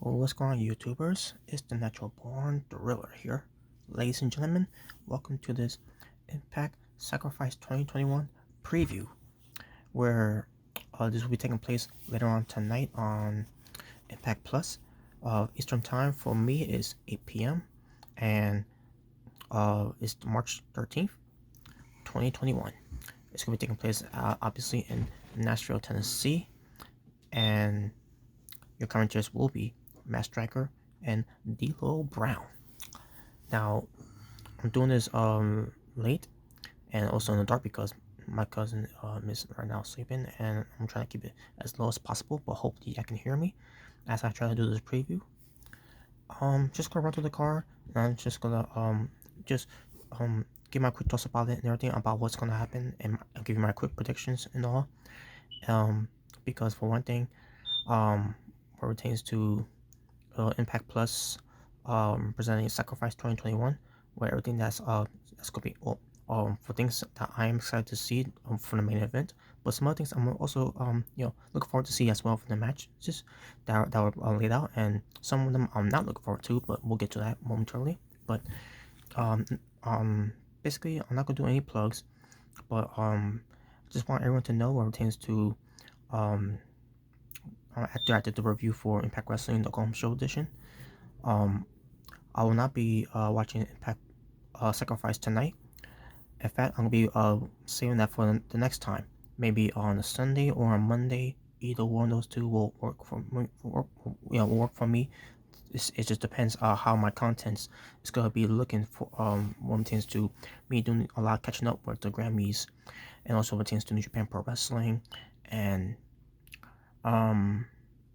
Well, what's going on, YouTubers? It's the Natural Born Thriller here. Ladies and gentlemen, welcome to this Impact Sacrifice 2021 preview, where this will be taking place later on tonight on Impact Plus. Eastern Time for me is 8 p.m. and it's March 13th, 2021. It's going to be taking place obviously in Nashville, Tennessee, and your commentators will be Matt Striker and D'Lo Brown. Now, I'm doing this late and also in the dark because my cousin is right now sleeping, and I'm trying to keep it as low as possible, but hopefully I can hear me as I try to do this preview. Just gonna run to the car, and I'm just gonna just give my quick thoughts about it and everything about what's gonna happen, and I'll give you my quick predictions and all. Because for one thing, what pertains to Impact Plus, presenting Sacrifice 2021, where everything that's gonna be for things that I am excited to see for the main event, but some other things I'm also looking forward to see as well for the match, just that were laid out, and some of them I'm not looking forward to, but we'll get to that momentarily. But um basically I'm not gonna do any plugs, but just want everyone to know what pertains to um after I did the review for Impact Wrestling, the Home Show edition. I will not be watching Impact Sacrifice tonight. In fact, I'm gonna be saving that for the next time. Maybe on a Sunday or a Monday. Either one of those two will work for me. Will work for me. It just depends how my contents is gonna be looking for. When it tends to me doing a lot of catching up with the Grammys, and also when it tends to New Japan Pro Wrestling, and um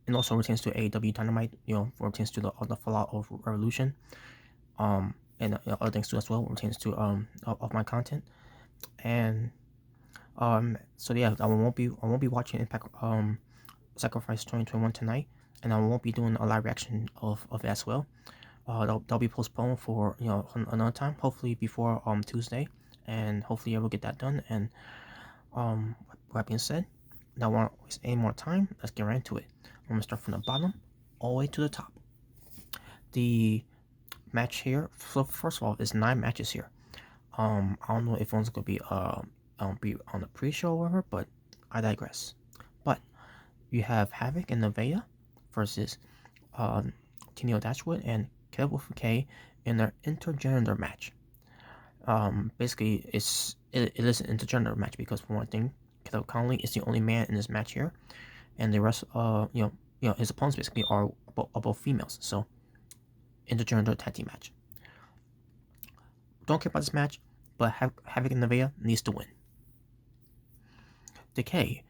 and also pertains to AEW Dynamite, pertains to the fallout of Revolution, and other things too as well, pertains to of my content, and so yeah, I won't be watching Impact Sacrifice 2021 tonight, and I won't be doing a live reaction of it as well. That'll be postponed for another time, hopefully before Tuesday, and hopefully I will get that done. And with that being said, not want to waste any more time. Let's get right into it. I'm gonna start from the bottom all the way to the top. The match here. So first of all, there's 9 matches here. I don't know if one's gonna be on the pre-show or whatever, but I digress. But you have Havoc and Nevaeh versus Tino Dashwood and Caleb Wolf K in their intergender match. Basically, it is an intergender match because for one thing, Caleb Conley is the only man in this match here, and the rest, his opponents basically are both females. So, intergender tag team match. Don't care about this match, but Havoc and Nevaeh needs to win. Decay,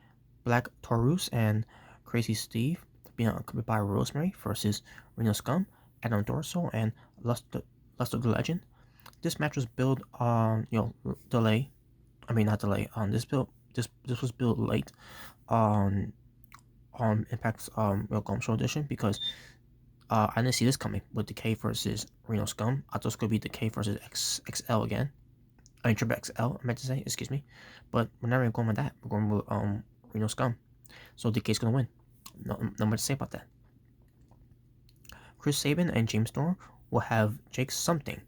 Black Taurus and Crazy Steve being accompanied by Rosemary versus Reno Scum, Adam Dorso, and Luster the Legend. This match was built on delay. I mean not delay. This was built late on Impact's Golden Show edition because I didn't see this coming with Decay versus Reno Scum. I thought it was gonna be Decay versus XL again. I mean Triple XL, I meant to say, excuse me. But we're not even going with that. We're going with Reno Scum. So Decay's gonna win. No more to say about that. Chris Sabin and James Storm will have Jake something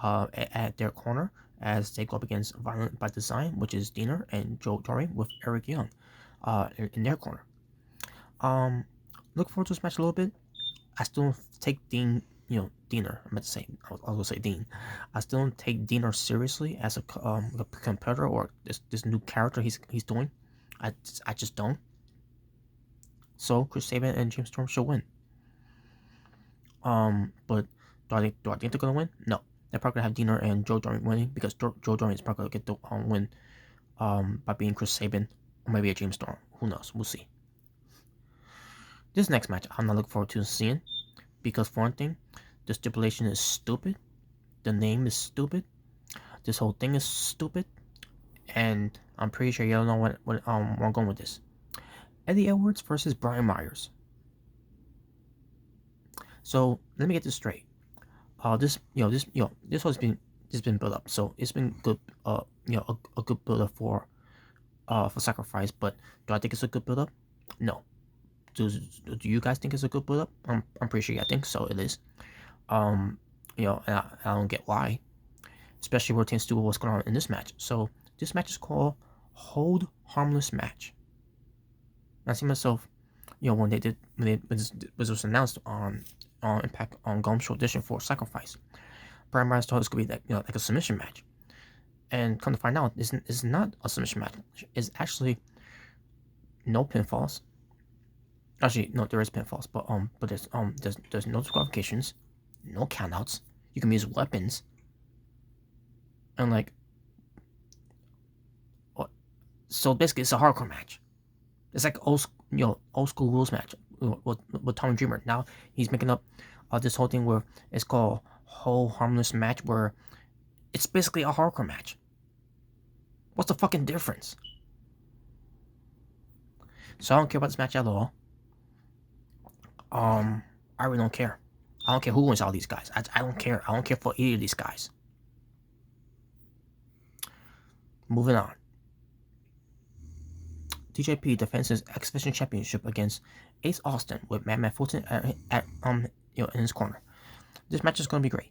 at their corner as they go up against Violent by Design, which is Diener, and Joe Doring with Eric Young in their corner. Look forward to this match a little bit. I still don't take Diener. I meant to say, I was gonna say Dean. I still don't take Diener seriously as a competitor or this new character he's doing. I just don't. So Chris Sabin and James Storm should win. But do I think they're gonna win? No. They're probably gonna have Diener and Joe Doring winning because Joe Doring is probably gonna get the win by being Chris Sabin or maybe a James Storm. Who knows? We'll see. This next match I'm not looking forward to seeing because for one thing, the stipulation is stupid. The name is stupid. This whole thing is stupid, and I'm pretty sure you don't know where I'm going with this. Eddie Edwards versus Brian Myers. So let me get this straight. This has been built up. So it's been good. A good build up for Sacrifice. But do I think it's a good build up? No. do you guys think it's a good build up? I'm pretty sure I think so. It is. And I don't get why, especially where things do what's going on in this match. So this match is called Hold Harmless Match. I see myself, when it was announced on Impact on Gom Show Edition for Sacrifice, Brian Myers thought it was gonna be like a submission match, and come to find out, it's not a submission match. It's actually no pinfalls. Actually, no, there is pinfalls, but there's no disqualifications, no countouts. You can use weapons, and like, what? So basically, it's a hardcore match. It's like old school rules match with Tommy Dreamer. Now he's making up this whole thing where it's called Whole Harmless Match, where it's basically a hardcore match. What's the fucking difference? So I don't care about this match at all. I really don't care. I don't care who wins all these guys. I don't care. I don't care for either of these guys. Moving on. TJP defends his X Division Championship against Ace Austin with Madman Fulton in his corner. This match is going to be great.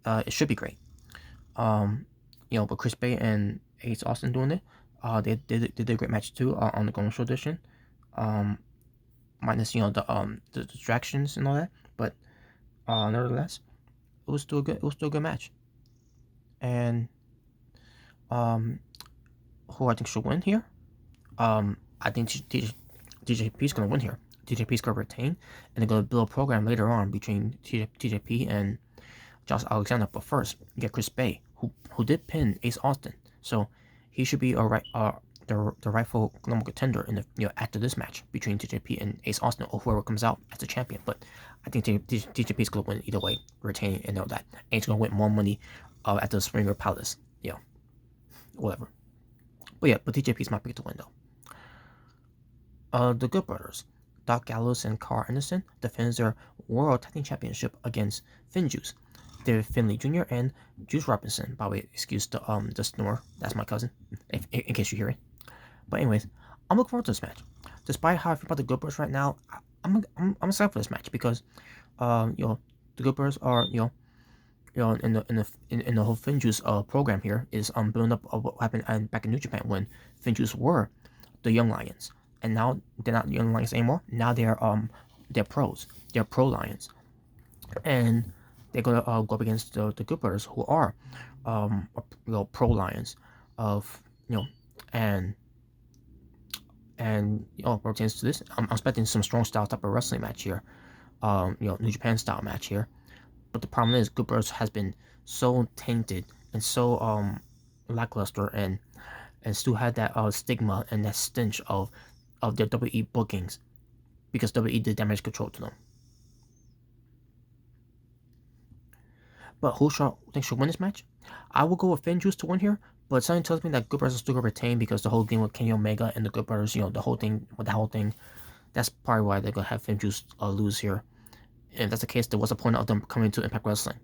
It should be great. But Chris Bay and Ace Austin doing it. They did a great match too on the Golden Show edition. Minus the distractions and all that, but nevertheless, it was still a good match. And who I think should win here? I think TJP is gonna win here. TJP is gonna retain, and they're gonna build a program later on between TJP and Josh Alexander. But first, you get Chris Bay, who did pin Ace Austin, so he should be the rightful number contender in the after this match between TJP and Ace Austin, or whoever comes out as the champion. But I think TJP is gonna win either way, retaining, and know that Ace gonna win more money at the Springer Palace. Whatever. But TJP is my pick to win though. The Good Brothers, Doc Gallows and Carl Anderson, defends their World Tag Team Championship against Finn Juice, David Finlay Jr. and Juice Robinson. By the way, excuse the snore. That's my cousin, in case you hear it. But anyways, I'm looking forward to this match. Despite how I feel about the Good Brothers right now, I'm excited for this match because, the Good Brothers are in the whole Finn Juice program here is building up what happened back in New Japan when Finn Juice were the Young Lions, and now they're not Young Lions anymore. Now they're pros. They're Pro Lions, and they're gonna go up against the Good Brothers, who are Pro Lions of and pertains to this. I'm expecting some strong style type of wrestling match here, New Japan style match here. But the problem is, Good Brothers has been so tainted and so lackluster, and still had that stigma and that stench of their WWE bookings, because WWE did damage control to them. But who think should win this match? I will go with Finn Juice to win here, but something tells me that Good Brothers will still retain, because the whole thing with Kenny Omega and the Good Brothers, the whole thing, that's probably why they're gonna have Finn Juice lose here. And if that's the case, there was a point of them coming to Impact Wrestling.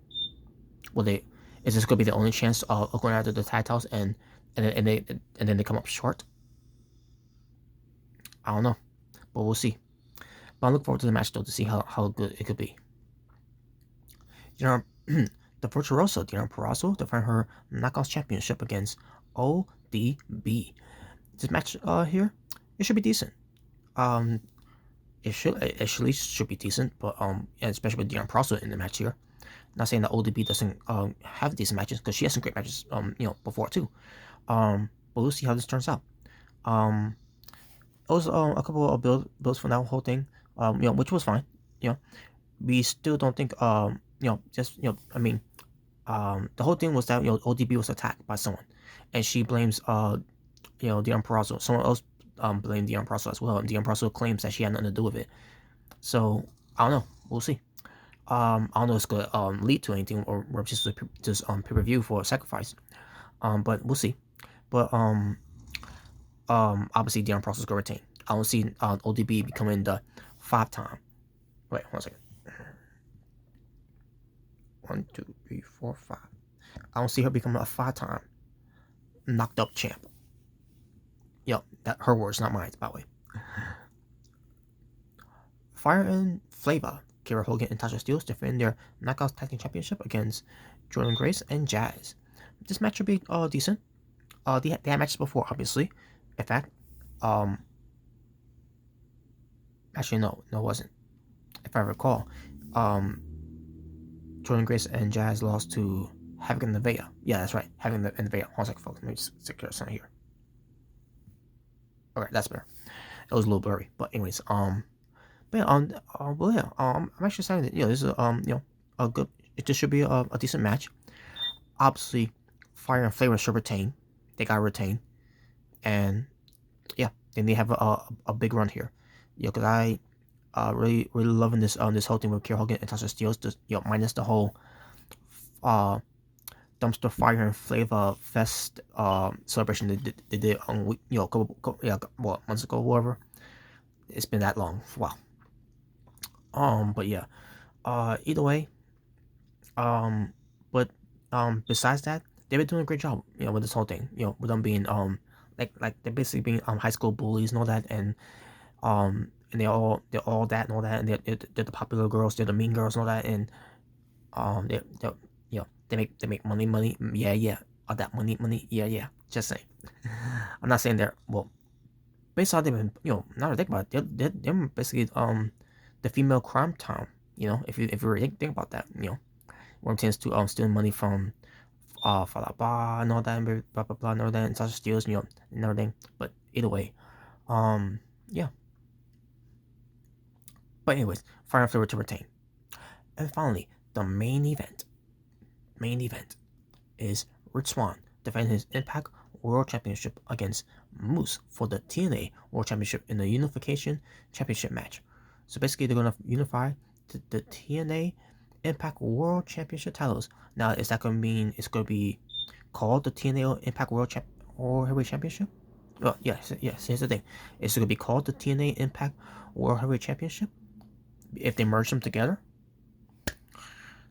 Is this gonna be the only chance of going after the tag titles and then they come up short? I don't know, but we'll see. But I look forward to the match though, to see how good it could be. The Virtuoso, Deonna Purrazzo, defend her Knockouts Championship against ODB. This match here, it should be decent. It should be decent, but especially with Deonna Purrazzo in the match here. Not saying that ODB doesn't have decent matches, because she has some great matches before too. But we'll see how this turns out. It was a couple of builds for that whole thing, which was fine. We still don't think the whole thing was that ODB was attacked by someone, and she blames Deonna Purrazzo. Someone else blamed Deonna Purrazzo as well, and Deonna Purrazzo claims that she had nothing to do with it. So I don't know. We'll see. I don't know if it's gonna lead to anything, or just pay-per-view for Sacrifice. But we'll see. But obviously Deonna Purrazzo is gonna retain. I don't see ODB becoming the 5-time. Wait, 1 second. 1, 2, 3, 4, 5. I don't see her becoming a 5-time knocked up champ. That her words, not mine, by the way. Fire and Flava, Kiera Hogan and Tasha Steelz defend their Knockouts Tag Team Championship against Jordan Grace and Jazz. This match should be decent. They had matches before, obviously. In fact, actually no, it wasn't. If I recall, Jordan Grace and Jazz lost to Havoc and Nevaeh. Yeah, that's right, Havoc and Nevaeh. Hold on a second, folks. Let me just secure something here. Okay, that's better. It was a little blurry, but anyways, but yeah, I'm actually saying that this is a good. This should be a decent match. Obviously, Fire and Flavor should retain. They got to retain, and yeah, then they have a big run here. Because I really loving this whole thing with Kiera Hogan and Tasha Steelz. Just minus the whole dumpster fire and flavor fest celebration they did on months ago, whatever. It's been that long. Wow. But yeah. Either way. But besides that, they've been doing a great job. With this whole thing. With them being like they're basically being high school bullies and all that, and they're all that and all that, and they're the popular girls, they're the mean girls and all that, and they make money, yeah, all that money, yeah. Just saying. I'm not saying they're based on how they've been, now that I think about it, they're basically the female crime town. If you really think about that, where it tends to steal money from Falaba and all that, and blah blah blah and all that, and Sasha Steels, and everything. But either way, yeah. But anyways, Fire and Flavor to retain. And finally, the main event. Main event is Rich Swann defending his Impact World Championship against Moose for the TNA World Championship in the Unification Championship match. So basically, they're gonna unify the TNA Impact World Championship titles. Now, is that gonna mean it's gonna be called the TNA Impact World Heavyweight Championship? Well, yes. Here's the thing: it's gonna be called the TNA Impact World Heavyweight Championship if they merge them together.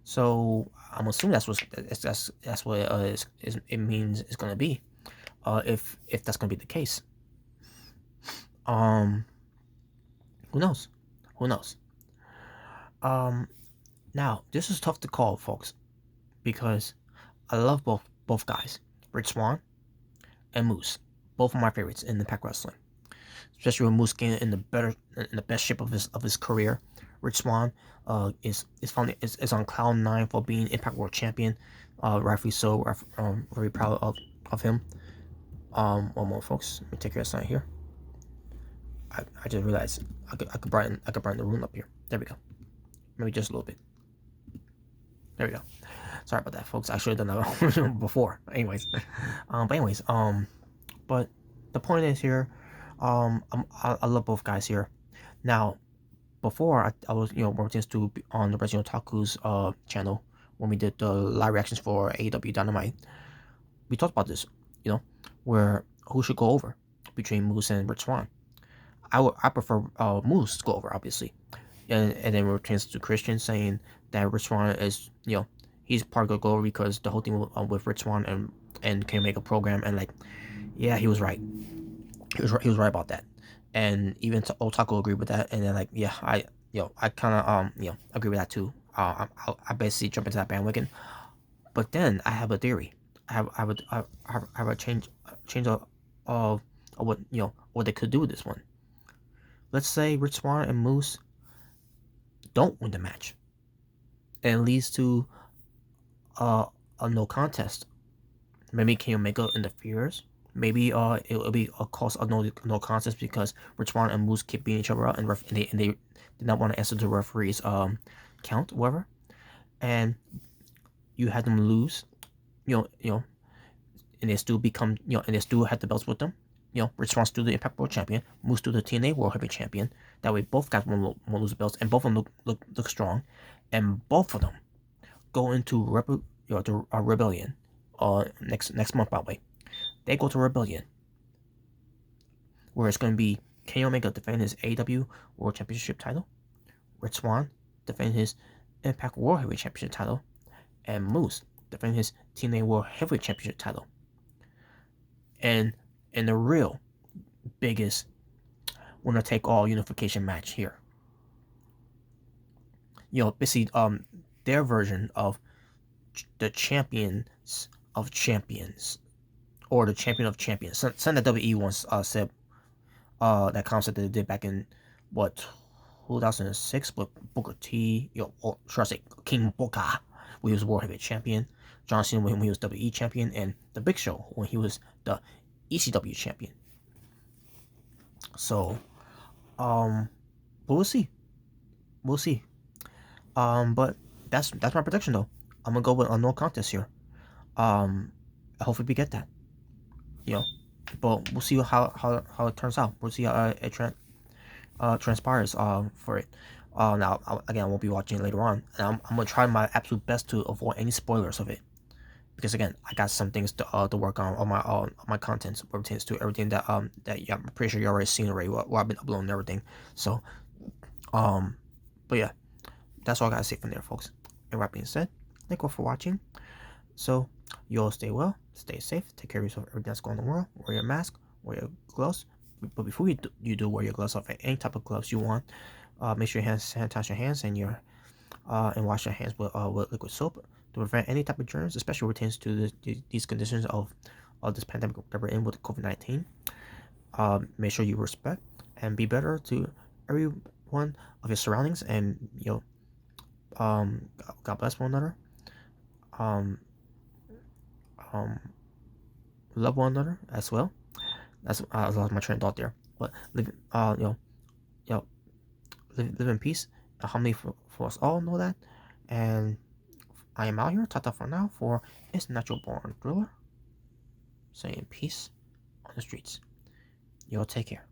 So I'm assuming that's what it means it's gonna be. If that's gonna be the case. Who knows? Now this is tough to call, folks, because I love both guys, Rich Swann and Moose. Both of my favorites in Impact Wrestling, especially with Moose getting in the best shape of his career. Rich Swann is on cloud 9 for being Impact World Champion. Rightfully so. Very proud of him. One more, folks. Let me take care of something here. I just realized I could brighten the room up here. There we go. Maybe just a little bit. There we go. Sorry about that, folks. I should have done that before. Anyways, but the point is here, I love both guys here. Now, before I was working on the Resident Otaku's channel when we did the live reactions for AEW Dynamite. We talked about this, where who should go over between Moose and Rich Swann. I prefer Moose to go over, obviously, and then we were changed to Christian saying that Rich Swann is he's part of the go over because the whole thing with Rich Swann and can make a program, and yeah, he was right. He was right about that, and even Otaku agreed with that, and then I kind of agree with that too. I basically jump into that bandwagon, but then I have a theory. I have a change of what they could do with this one. Let's say Rich Swann and Moose don't win the match, and it leads to a no contest. Maybe Kenny Omega interferes. Maybe it'll be a cause of no contest because Rich Swann and Moose keep beating each other out, and they did not want to answer the referee's count, whatever, and you had them lose, and they still become and they still had the belts with them. Rich Swann still the Impact World Champion, Moose still the TNA World Heavyweight Champion. That way, both guys won't lose the belts, and both of them look strong, and both of them go into Rebellion, next month, by the way. They go to Rebellion, where it's going to be Kenny Omega defending his AEW World Championship title, Rich Swann defending his Impact World Heavyweight Championship title, and Moose defending his TNA World Heavyweight Championship title. And in the real biggest winner-take-all unification match here. basically their version of the champions of champions, or the champion of champions. Something that WWE once said, that concept that they did back in what 2006, but Booker T, or should I say King Booker, when he was World Heavyweight Champion, John Cena when he was WWE Champion, and the Big Show when he was the ECW Champion. So, but we'll see, we'll see. But that's my prediction though. I'm gonna go with a no contest here. Hopefully we get that. You know, but we'll see how it turns out. We'll see how it transpires for it. Now again, I won't be watching it later on, and I'm gonna try my absolute best to avoid any spoilers of it, because again, I got some things to work on my contents pertains to everything that yeah, I'm pretty sure you already seen already, what I've been uploading and everything. So but yeah, that's all I gotta say from there, folks. And with that being said, thank you all for watching. So you all stay well, stay safe, take care of yourself, everything that's going on in the world. Wear your mask, wear your gloves. But before you do wear your gloves, off any type of gloves you want, make sure you sanitize your hands and wash your hands with liquid soap to prevent any type of germs, especially pertains to these conditions of this pandemic that we're in with COVID-19. Make sure you respect and be better to everyone of your surroundings, and God bless one another. Um, love one another as well. That's I lost my train of thought there. But live live in peace and harmony for us all. Know that. And I am out here. Tata for now. For It's Natural Born Thriller. Saying peace on the streets. Y'all take care.